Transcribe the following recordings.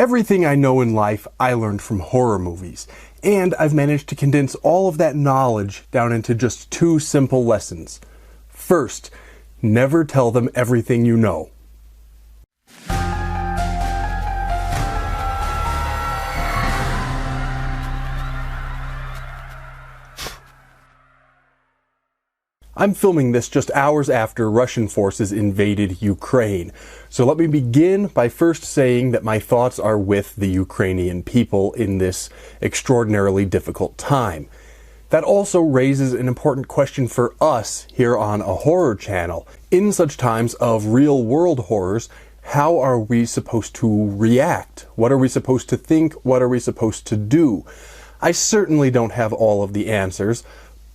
Everything I know in life I learned from horror movies, and I've managed to condense all of that knowledge down into just 2 simple lessons. First, never tell them everything you know. I'm filming this just hours after Russian forces invaded Ukraine. So let me begin by first saying that my thoughts are with the Ukrainian people in this extraordinarily difficult time. That also raises an important question for us here on a horror channel. In such times of real-world horrors, how are we supposed to react? What are we supposed to think? What are we supposed to do? I certainly don't have all of the answers,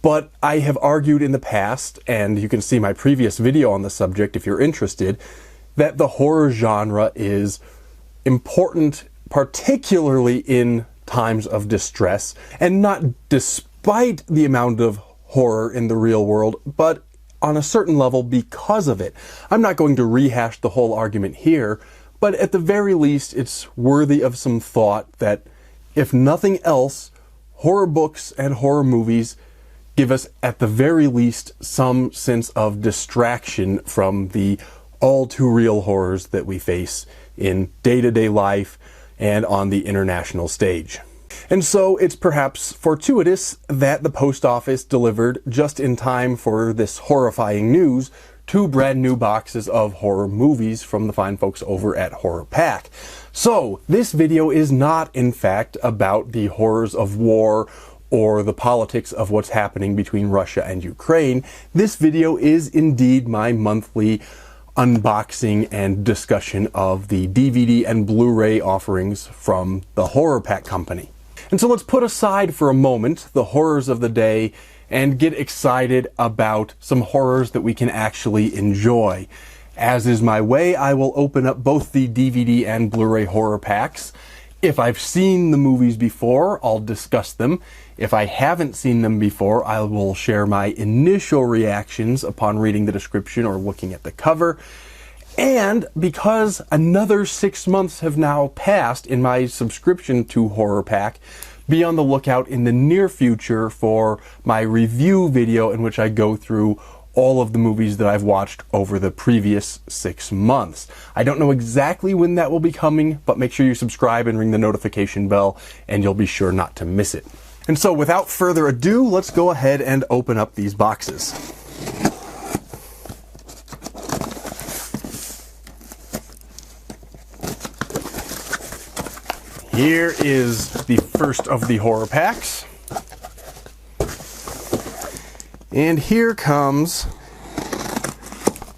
but I have argued in the past, and you can see my previous video on the subject if you're interested, that the horror genre is important, particularly in times of distress, and not despite the amount of horror in the real world, but on a certain level because of it. I'm not going to rehash the whole argument here, but at the very least, it's worthy of some thought that, if nothing else, horror books and horror movies give us, at the very least, some sense of distraction from the all-too-real horrors that we face in day-to-day life and on the international stage. And so it's perhaps fortuitous that the post office delivered, just in time for this horrifying news, 2 brand new boxes of horror movies from the fine folks over at HorrorPack. So, this video is not, in fact, about the horrors of war or the politics of what's happening between Russia and Ukraine. This video is indeed my monthly unboxing and discussion of the DVD and Blu-ray offerings from the HorrorPack company. And so let's put aside for a moment the horrors of the day and get excited about some horrors that we can actually enjoy. As is my way, I will open up both the DVD and Blu-ray horror packs. If I've seen the movies before, I'll discuss them. If I haven't seen them before, I will share my initial reactions upon reading the description or looking at the cover. And because another 6 months have now passed in my subscription to HorrorPack, be on the lookout in the near future for my review video in which I go through all of the movies that I've watched over the previous 6 months. I don't know exactly when that will be coming, but make sure you subscribe and ring the notification bell, and you'll be sure not to miss it. And so without further ado, let's go ahead and open up these boxes. Here is the first of the horror packs. And here comes,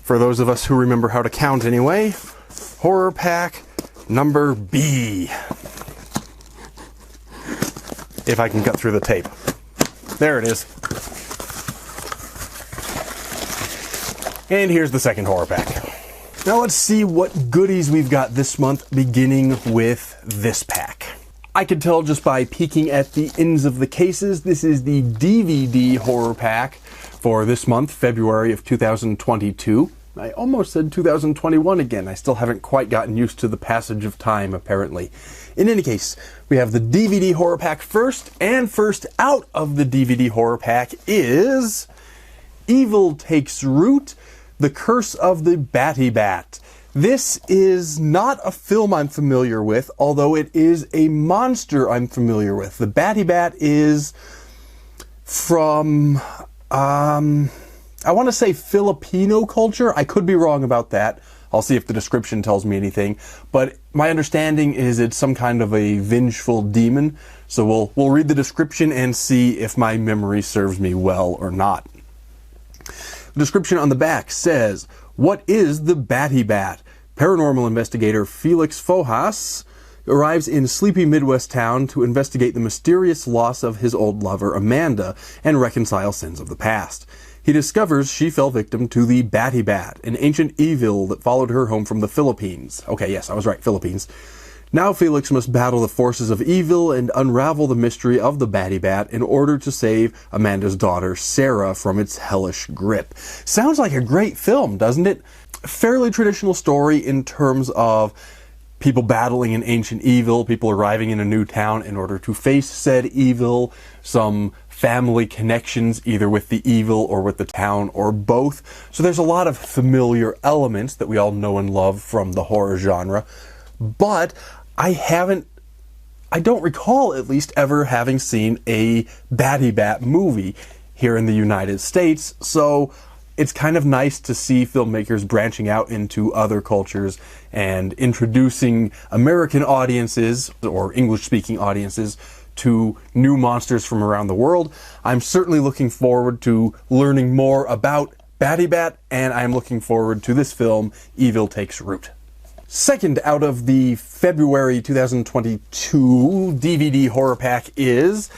for those of us who remember how to count anyway, horror pack number B. If I can cut through the tape. There it is. And here's the second horror pack. Now let's see what goodies we've got this month, beginning with this pack. I could tell just by peeking at the ends of the cases, this is the DVD horror pack for this month, February of 2022. I almost said 2021 again. I still haven't quite gotten used to the passage of time, apparently. In any case, we have the DVD horror pack first, and first out of the DVD horror pack is Evil Takes Root, The Curse of the Batty Bat. This is not a film I'm familiar with, although it is a monster I'm familiar with. The Batty Bat is from, I want to say Filipino culture. I could be wrong about that. I'll see if the description tells me anything. But my understanding is it's some kind of a vengeful demon. So we'll read the description and see if my memory serves me well or not. The description on the back says, "What is the Batty Bat? Paranormal investigator Felix Fojas arrives in sleepy Midwest town to investigate the mysterious loss of his old lover Amanda and reconcile sins of the past. He discovers she fell victim to the Batty Bat, an ancient evil that followed her home from the Philippines." Okay, yes, I was right, Philippines. Now Felix must battle the forces of evil and unravel the mystery of the Batty Bat in order to save Amanda's daughter, Sarah, from its hellish grip. Sounds like a great film, doesn't it? Fairly traditional story in terms of people battling an ancient evil, people arriving in a new town in order to face said evil, some family connections either with the evil or with the town or both. So there's a lot of familiar elements that we all know and love from the horror genre, but I don't recall at least ever having seen a Batty Bat movie here in the United States, so it's kind of nice to see filmmakers branching out into other cultures and introducing American audiences or English-speaking audiences to new monsters from around the world. I'm certainly looking forward to learning more about Batty Bat, and I'm looking forward to this film, Evil Takes Root. Second out of the February 2022 DVD horror pack is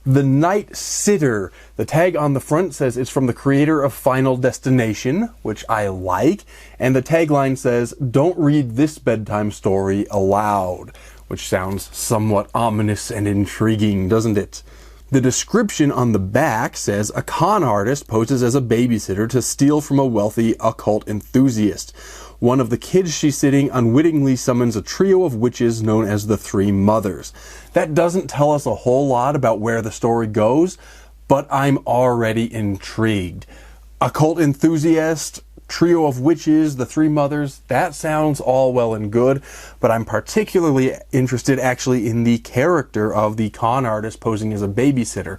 The Night Sitter. The tag on the front says it's from the creator of Final Destination, which I like, and the tagline says, "Don't read this bedtime story aloud," which sounds somewhat ominous and intriguing, doesn't it? The description on the back says, "A con artist poses as a babysitter to steal from a wealthy occult enthusiast. One of the kids she's sitting unwittingly summons a trio of witches known as the Three Mothers." That doesn't tell us a whole lot about where the story goes, but I'm already intrigued. Occult enthusiast, trio of witches, the Three Mothers, that sounds all well and good, but I'm particularly interested actually in the character of the con artist posing as a babysitter.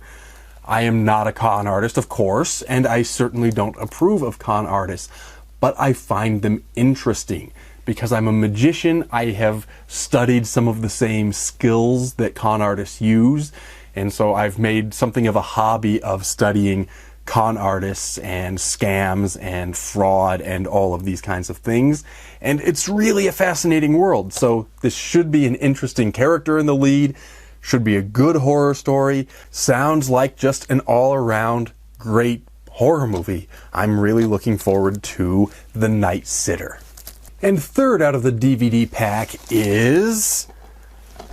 I am not a con artist, of course, and I certainly don't approve of con artists, but I find them interesting. Because I'm a magician, I have studied some of the same skills that con artists use, and so I've made something of a hobby of studying con artists and scams and fraud and all of these kinds of things. And it's really a fascinating world. So this should be an interesting character in the lead, should be a good horror story, sounds like just an all-around great horror movie. I'm really looking forward to The Night Sitter. And third out of the DVD pack is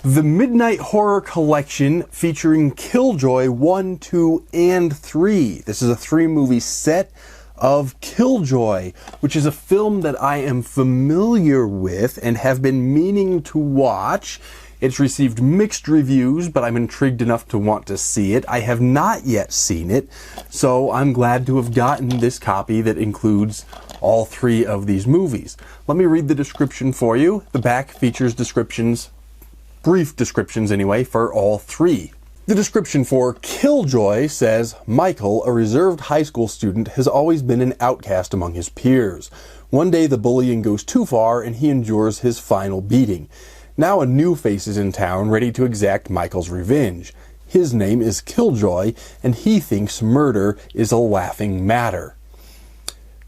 the Midnight Horror Collection featuring Killjoy 1, 2, and 3. This is a 3-movie set of Killjoy, which is a film that I am familiar with and have been meaning to watch. It's received mixed reviews, but I'm intrigued enough to want to see it. I have not yet seen it, so I'm glad to have gotten this copy that includes all 3 of these movies. Let me read the description for you. The back features descriptions, brief descriptions anyway, for all 3. The description for Killjoy says, "Michael, a reserved high school student, has always been an outcast among his peers. One day the bullying goes too far and he endures his final beating. Now a new face is in town ready to exact Michael's revenge. His name is Killjoy, and he thinks murder is a laughing matter."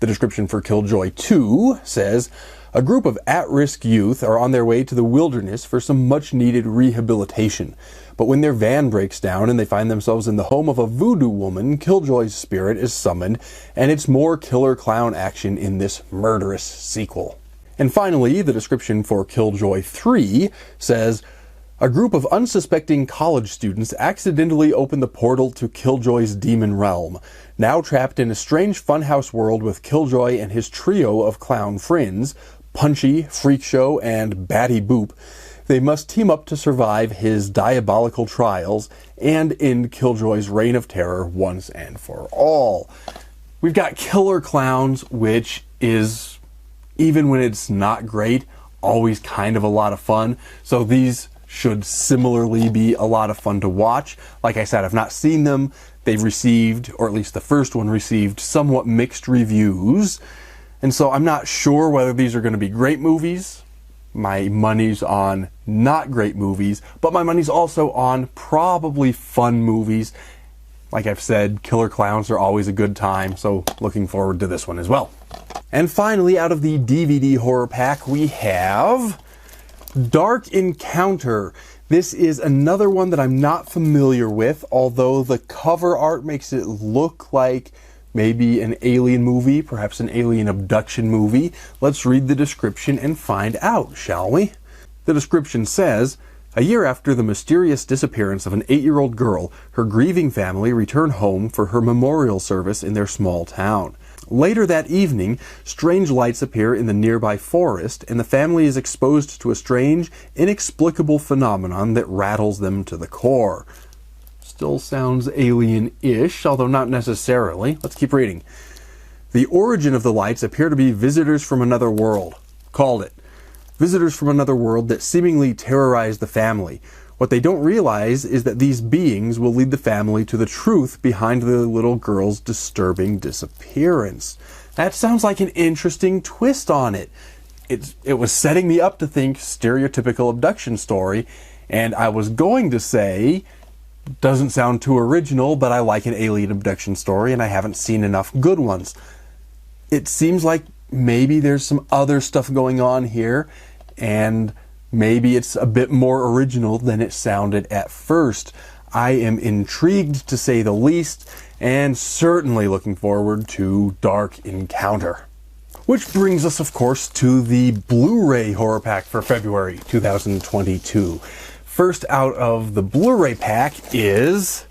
The description for Killjoy 2 says, "A group of at-risk youth are on their way to the wilderness for some much-needed rehabilitation. But when their van breaks down and they find themselves in the home of a voodoo woman, Killjoy's spirit is summoned, and it's more killer clown action in this murderous sequel." And finally, the description for Killjoy 3 says, "A group of unsuspecting college students accidentally open the portal to Killjoy's demon realm. Now trapped in a strange funhouse world with Killjoy and his trio of clown friends, Punchy, Freak Show, and Batty Boop, they must team up to survive his diabolical trials and end Killjoy's reign of terror once and for all." We've got killer clowns, which is, even when it's not great, always kind of a lot of fun. So these should similarly be a lot of fun to watch. Like I said, I've not seen them. They've received, or at least the first one received, somewhat mixed reviews. And so I'm not sure whether these are going to be great movies. My money's on not great movies, but my money's also on probably fun movies. Like I've said, killer clowns are always a good time, so looking forward to this one as well. And finally, out of the DVD horror pack, we have Dark Encounter. This is another one that I'm not familiar with, although the cover art makes it look like maybe an alien movie, perhaps an alien abduction movie. Let's read the description and find out, shall we? The description says, "A year after the mysterious disappearance of an 8-year-old girl, her grieving family return home for her memorial service in their small town. Later that evening, strange lights appear in the nearby forest, and the family is exposed to a strange, inexplicable phenomenon that rattles them to the core. Still sounds alien-ish, although not necessarily. Let's keep reading. The origin of the lights appear to be visitors from another world. Called it. Visitors from another world that seemingly terrorize the family. What they don't realize is that these beings will lead the family to the truth behind the little girl's disturbing disappearance. That sounds like an interesting twist on it. It was setting me up to think stereotypical abduction story, and I was going to say, doesn't sound too original, but I like an alien abduction story, and I haven't seen enough good ones. It seems like maybe there's some other stuff going on here, and maybe it's a bit more original than it sounded at first. I am intrigued, to say the least, and certainly looking forward to Dark Encounter. Which brings us, of course, to the Blu-ray HorrorPack for February 2022. First out of the Blu-ray pack is...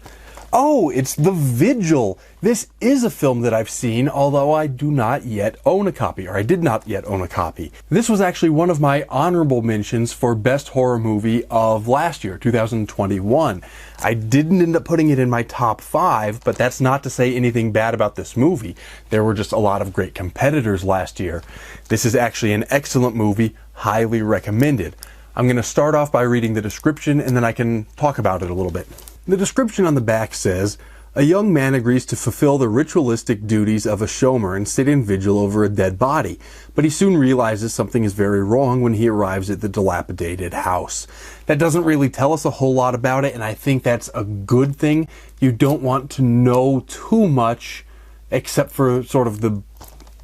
oh, it's The Vigil. This is a film that I've seen, although I do not yet own a copy, or I did not yet own a copy. This was actually one of my honorable mentions for Best Horror Movie of last year, 2021. I didn't end up putting it in my top 5, but that's not to say anything bad about this movie. There were just a lot of great competitors last year. This is actually an excellent movie, highly recommended. I'm going to start off by reading the description, and then I can talk about it a little bit. The description on the back says, a young man agrees to fulfill the ritualistic duties of a showman and sit in vigil over a dead body, but he soon realizes something is very wrong when he arrives at the dilapidated house. That doesn't really tell us a whole lot about it, and I think that's a good thing. You don't want to know too much, except for sort of the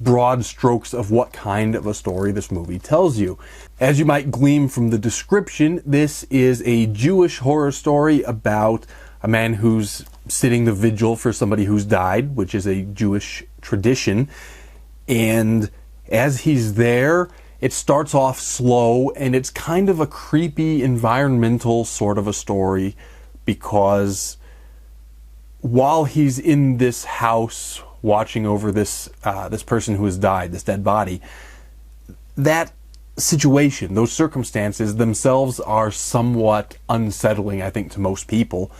broad strokes of what kind of a story this movie tells you. As you might glean from the description, this is a Jewish horror story about a man who's sitting the vigil for somebody who's died, which is a Jewish tradition. And as he's there, it starts off slow, and it's kind of a creepy environmental sort of a story, because while he's in this house watching over this person who has died, this dead body, that situation, those circumstances themselves are somewhat unsettling, I think, to most people.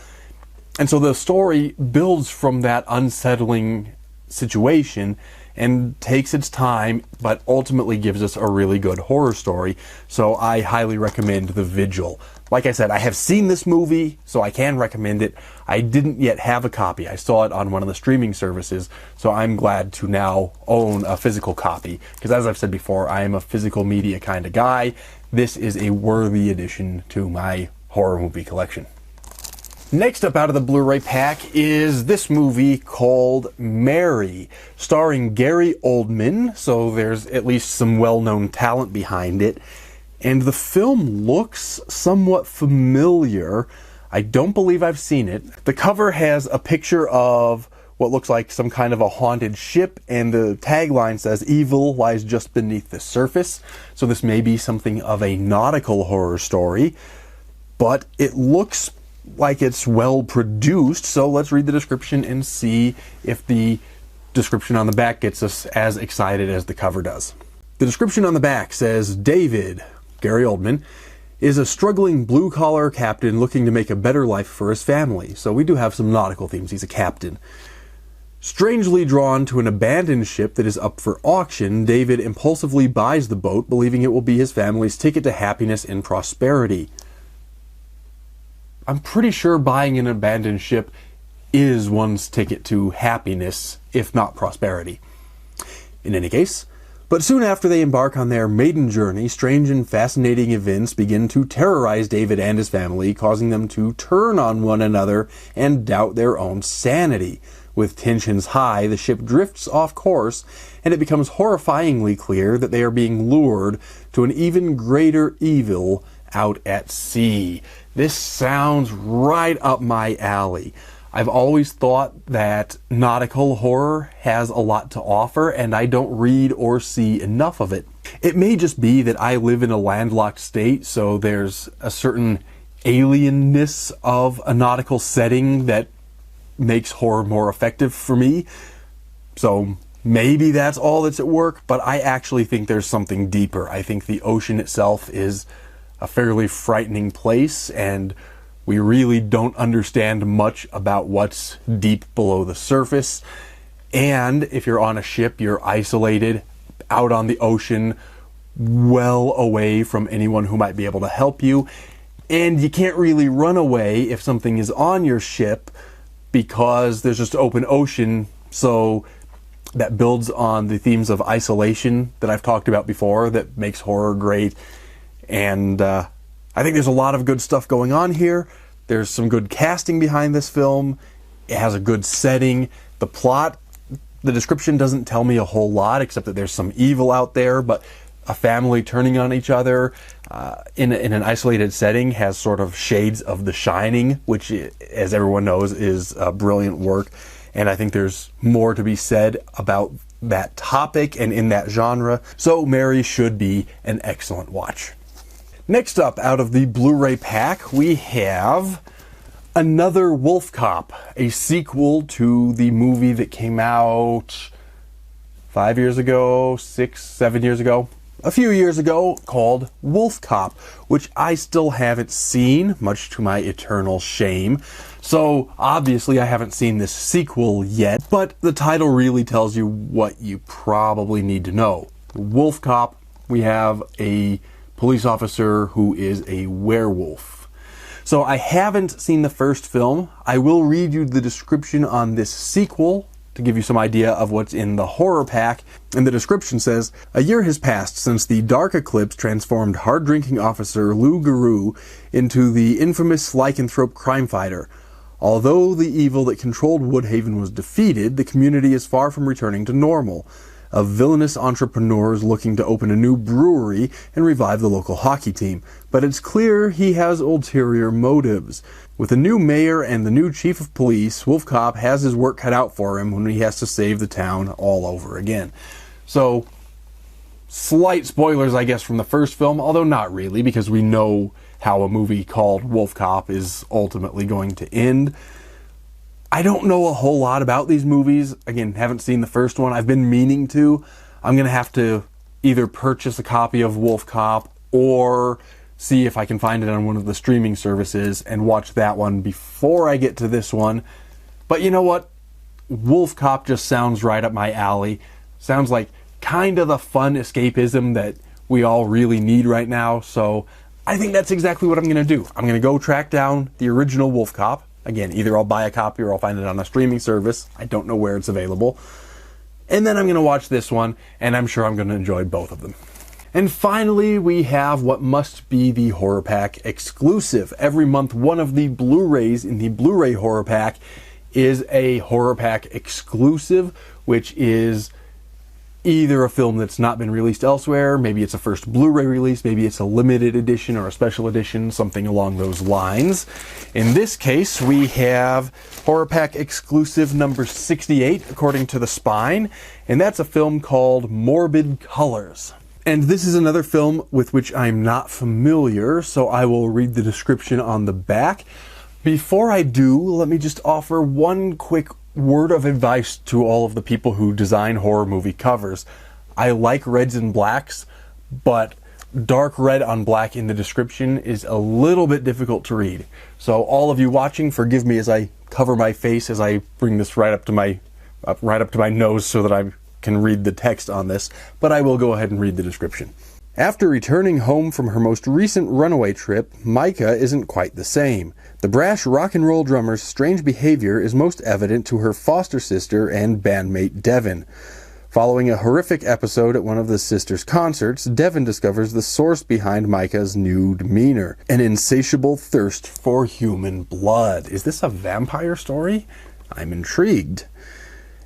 And so the story builds from that unsettling situation and takes its time, but ultimately gives us a really good horror story. So I highly recommend The Vigil. Like I said, I have seen this movie, so I can recommend it. I didn't yet have a copy. I saw it on one of the streaming services, so I'm glad to now own a physical copy. Because as I've said before, I am a physical media kind of guy. This is a worthy addition to my horror movie collection. Next up out of the Blu-ray pack is this movie called Mary, starring Gary Oldman, so there's at least some well-known talent behind it. And the film looks somewhat familiar. I don't believe I've seen it. The cover has a picture of what looks like some kind of a haunted ship, and the tagline says, "Evil lies just beneath the surface." So this may be something of a nautical horror story, but it looks like it's well produced, so let's read the description and see if the description on the back gets us as excited as the cover does. The description on the back says, David, Gary Oldman, is a struggling blue-collar captain looking to make a better life for his family. So we do have some nautical themes. He's a captain. Strangely drawn to an abandoned ship that is up for auction, David impulsively buys the boat, believing it will be his family's ticket to happiness and prosperity. I'm pretty sure buying an abandoned ship is one's ticket to happiness, if not prosperity. In any case, but soon after they embark on their maiden journey, strange and fascinating events begin to terrorize David and his family, causing them to turn on one another and doubt their own sanity. With tensions high, the ship drifts off course, and it becomes horrifyingly clear that they are being lured to an even greater evil out at sea. This sounds right up my alley. I've always thought that nautical horror has a lot to offer, and I don't read or see enough of it. It may just be that I live in a landlocked state, so there's a certain alienness of a nautical setting that makes horror more effective for me. So maybe that's all that's at work, but I actually think there's something deeper. I think the ocean itself is a fairly frightening place, and we really don't understand much about what's deep below the surface. And if you're on a ship, you're isolated out on the ocean, well away from anyone who might be able to help you. And you can't really run away if something is on your ship because there's just open ocean. So that builds on the themes of isolation that I've talked about before that makes horror great. And I think there's a lot of good stuff going on here. There's some good casting behind this film. It has a good setting. The plot, the description doesn't tell me a whole lot except that there's some evil out there, but a family turning on each other in an isolated setting has sort of shades of The Shining, which, as everyone knows, is brilliant work. And I think there's more to be said about that topic and in that genre. So Mary should be an excellent watch. Next up, out of the Blu-ray pack, we have Another Wolf Cop, a sequel to the movie that came out 5 years ago, 6, 7 years ago, a few years ago, called Wolf Cop, which I still haven't seen, much to my eternal shame. So obviously I haven't seen this sequel yet, but the title really tells you what you probably need to know. Wolf Cop, we have a police officer who is a werewolf. So I haven't seen the first film. I will read you the description on this sequel to give you some idea of what's in the horror pack. And the description says, "A year has passed since the dark eclipse transformed hard-drinking officer Lou Garou into the infamous lycanthrope crime fighter. Although the evil that controlled Woodhaven was defeated, the community is far from returning to normal. A villainous entrepreneur is looking to open a new brewery and revive the local hockey team, but it's clear he has ulterior motives. With the new mayor and the new chief of police, Wolf Cop has his work cut out for him when he has to save the town all over again." So, slight spoilers, I guess, from the first film, although not really, because we know how a movie called Wolf Cop is ultimately going to end. I don't know a whole lot about these movies. Again, haven't seen the first one. I've been meaning to. I'm going to have to either purchase a copy of Wolf Cop or see if I can find it on one of the streaming services and watch that one before I get to this one. But you know what? Wolf Cop just sounds right up my alley. Sounds like kind of the fun escapism that we all really need right now. So I think that's exactly what I'm going to do. I'm going to go track down the original Wolf Cop. Again, either I'll buy a copy or I'll find it on a streaming service. I don't know where it's available. And then I'm going to watch this one, and I'm sure I'm going to enjoy both of them. And finally, we have what must be the Horror Pack exclusive. Every month, one of the Blu-rays in the Blu-ray Horror Pack is a Horror Pack exclusive, which is either a film that's not been released elsewhere, maybe it's a first Blu-ray release, maybe it's a limited edition or a special edition, something along those lines. In this case, we have Horror Pack exclusive number 68, according to the spine, and that's a film called Morbid Colors. And this is another film with which I'm not familiar, so I will read the description on the back. Before I do, let me just offer one quick word of advice to all of the people who design horror movie covers. I like reds and blacks, but dark red on black in the description is a little bit difficult to read. So all of you watching, forgive me as I cover my face as I bring this right up to my nose so that I can read the text on this, but I will go ahead and read the description. After returning home from her most recent runaway trip, Micah isn't quite the same. The brash rock and roll drummer's strange behavior is most evident to her foster sister and bandmate Devin. Following a horrific episode at one of the sisters' concerts, Devin discovers the source behind Micah's new demeanor, an insatiable thirst for human blood. Is this a vampire story? I'm intrigued.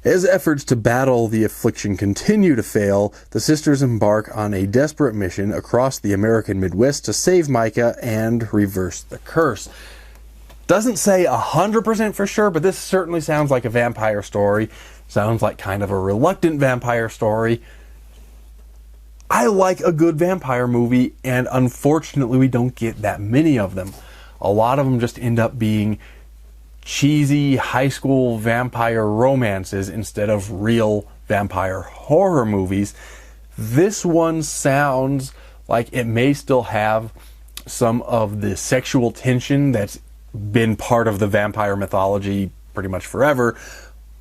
As efforts to battle the affliction continue to fail, the sisters embark on a desperate mission across the American Midwest to save Micah and reverse the curse. Doesn't say 100% for sure, but this certainly sounds like a vampire story. Sounds like kind of a reluctant vampire story. I like a good vampire movie, and unfortunately we don't get that many of them. A lot of them just end up being cheesy high school vampire romances instead of real vampire horror movies, this one sounds like it may still have some of the sexual tension that's been part of the vampire mythology pretty much forever,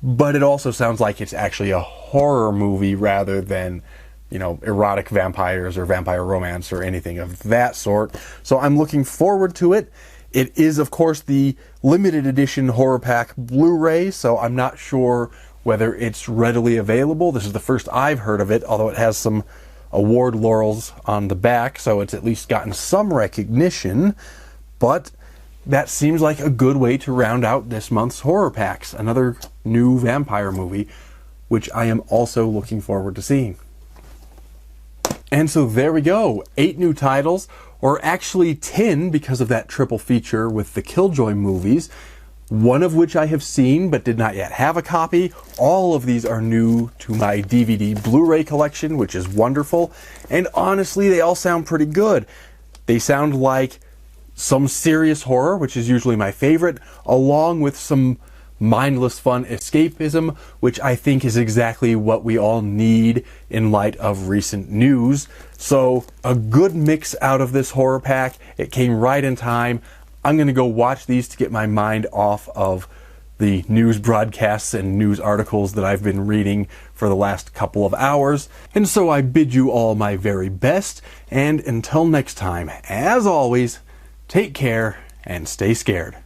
but it also sounds like it's actually a horror movie rather than, you know, erotic vampires or vampire romance or anything of that sort. So I'm looking forward to it. It is, of course, the limited edition HorrorPack Blu-ray, so I'm not sure whether it's readily available. This is the first I've heard of it, although it has some award laurels on the back, so it's at least gotten some recognition. But that seems like a good way to round out this month's horror packs. Another new vampire movie, which I am also looking forward to seeing. And so there we go, 8 new titles, or actually 10 because of that triple feature with the Killjoy movies, one of which I have seen but did not yet have a copy. All of these are new to my DVD Blu-ray collection, which is wonderful. And honestly, they all sound pretty good. They sound like some serious horror, which is usually my favorite, along with some mindless fun escapism, which I think is exactly what we all need in light of recent news. So a good mix out of this horror pack. It came right in time. I'm going to go watch these to get my mind off of the news broadcasts and news articles that I've been reading for the last couple of hours. And so I bid you all my very best, and until next time, as always, take care and stay scared.